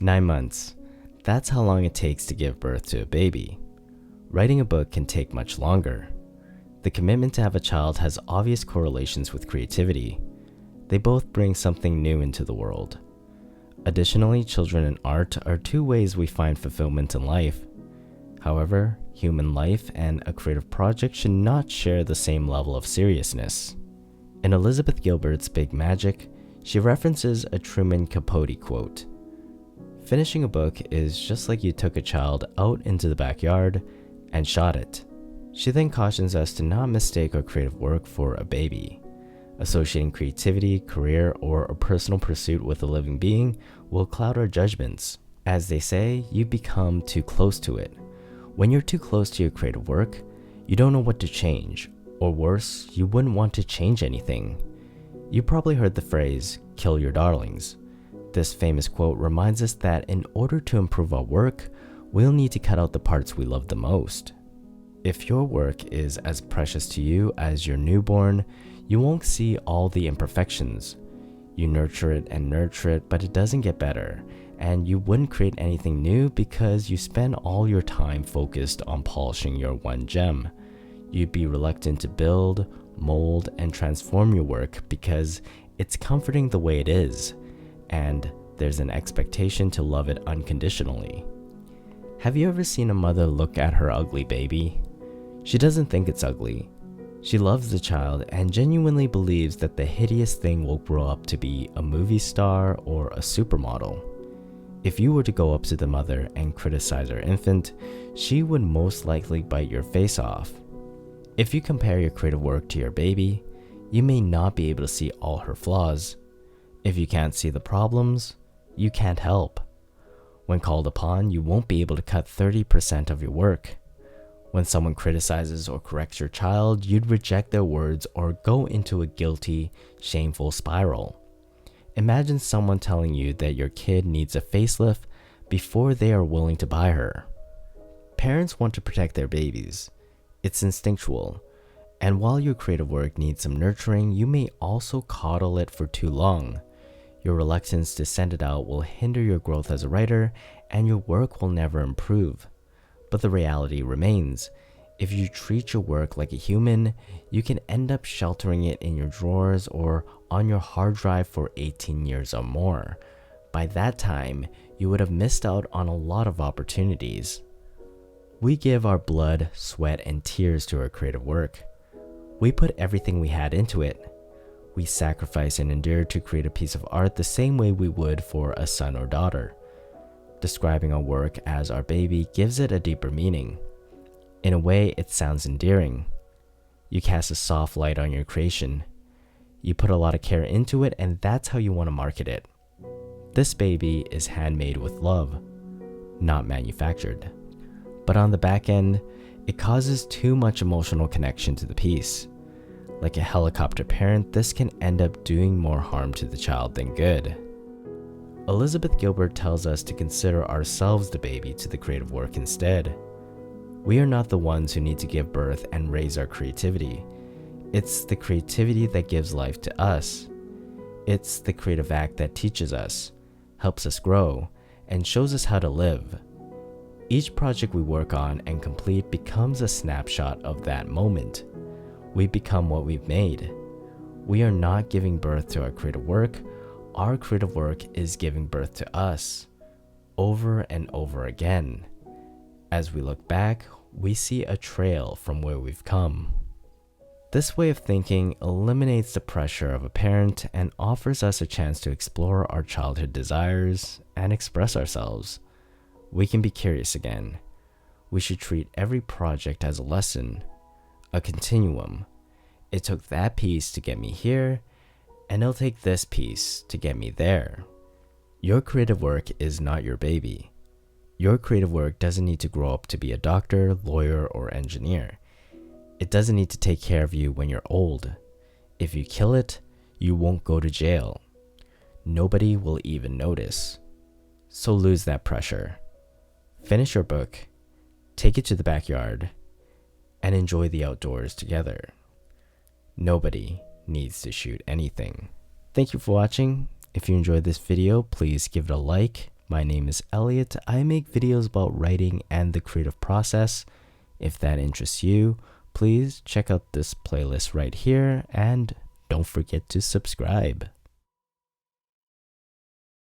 9 months. That's how long it takes to give birth to a baby. Writing a book can take much longer. The commitment to have a child has obvious correlations with creativity. They both bring something new into the world. Additionally, children and art are two ways we find fulfillment in life. However, human life and a creative project should not share the same level of seriousness. In Elizabeth Gilbert's Big Magic, she references a Truman Capote quote. Finishing a book is just like you took a child out into the backyard and shot it. She then cautions us to not mistake our creative work for a baby. Associating creativity, career, or a personal pursuit with a living being will cloud our judgments. As they say, you become too close to it. When you're too close to your creative work, you don't know what to change, or worse, you wouldn't want to change anything. You probably heard the phrase, kill your darlings. This famous quote reminds us that in order to improve our work, we'll need to cut out the parts we love the most. If your work is as precious to you as your newborn, you won't see all the imperfections. You nurture it, but it doesn't get better, and you wouldn't create anything new because you spend all your time focused on polishing your one gem. You'd be reluctant to build, mold, and transform your work because it's comforting the way it is, and there's an expectation to love it unconditionally. Have you ever seen a mother look at her ugly baby? She doesn't think it's ugly. She loves the child and genuinely believes that the hideous thing will grow up to be a movie star or a supermodel. If you were to go up to the mother and criticize her infant, she would most likely bite your face off. If you compare your creative work to your baby, you may not be able to see all her flaws. If you can't see the problems, you can't help. When called upon, you won't be able to cut 30% of your work. When someone criticizes or corrects your child, you'd reject their words or go into a guilty, shameful spiral. Imagine someone telling you that your kid needs a facelift before they are willing to buy her. Parents want to protect their babies. It's instinctual. And while your creative work needs some nurturing, you may also coddle it for too long. Your reluctance to send it out will hinder your growth as a writer, and your work will never improve. But the reality remains. If you treat your work like a human, you can end up sheltering it in your drawers or on your hard drive for 18 years or more. By that time, you would have missed out on a lot of opportunities. We give our blood, sweat, and tears to our creative work. We put everything we had into it. We sacrifice and endure to create a piece of art the same way we would for a son or daughter. Describing our work as our baby gives it a deeper meaning. In a way, it sounds endearing. You cast a soft light on your creation. You put a lot of care into it, and that's how you want to market it. This baby is handmade with love, not manufactured. But on the back end, it causes too much emotional connection to the piece. Like a helicopter parent, this can end up doing more harm to the child than good. Elizabeth Gilbert tells us to consider ourselves the baby to the creative work instead. We are not the ones who need to give birth and raise our creativity. It's the creativity that gives life to us. It's the creative act that teaches us, helps us grow, and shows us how to live. Each project we work on and complete becomes a snapshot of that moment. We become what we've made. We are not giving birth to our creative work. Our creative work is giving birth to us, over and over again. As we look back, we see a trail from where we've come. This way of thinking eliminates the pressure of a parent and offers us a chance to explore our childhood desires and express ourselves. We can be curious again. We should treat every project as a lesson, a continuum. It took that piece to get me here, and it'll take this piece to get me there. Your creative work is not your baby. Your creative work doesn't need to grow up to be a doctor, lawyer, or engineer. It doesn't need to take care of you when you're old. If you kill it, you won't go to jail. Nobody will even notice. So lose that pressure. Finish your book, take it to the backyard, and enjoy the outdoors together. Nobody needs to shoot anything. Thank you for watching. If you enjoyed this video, please give it a like, My name is Elliot. I make videos about writing and the creative process. If that interests you, please check out this playlist right here and don't forget to subscribe.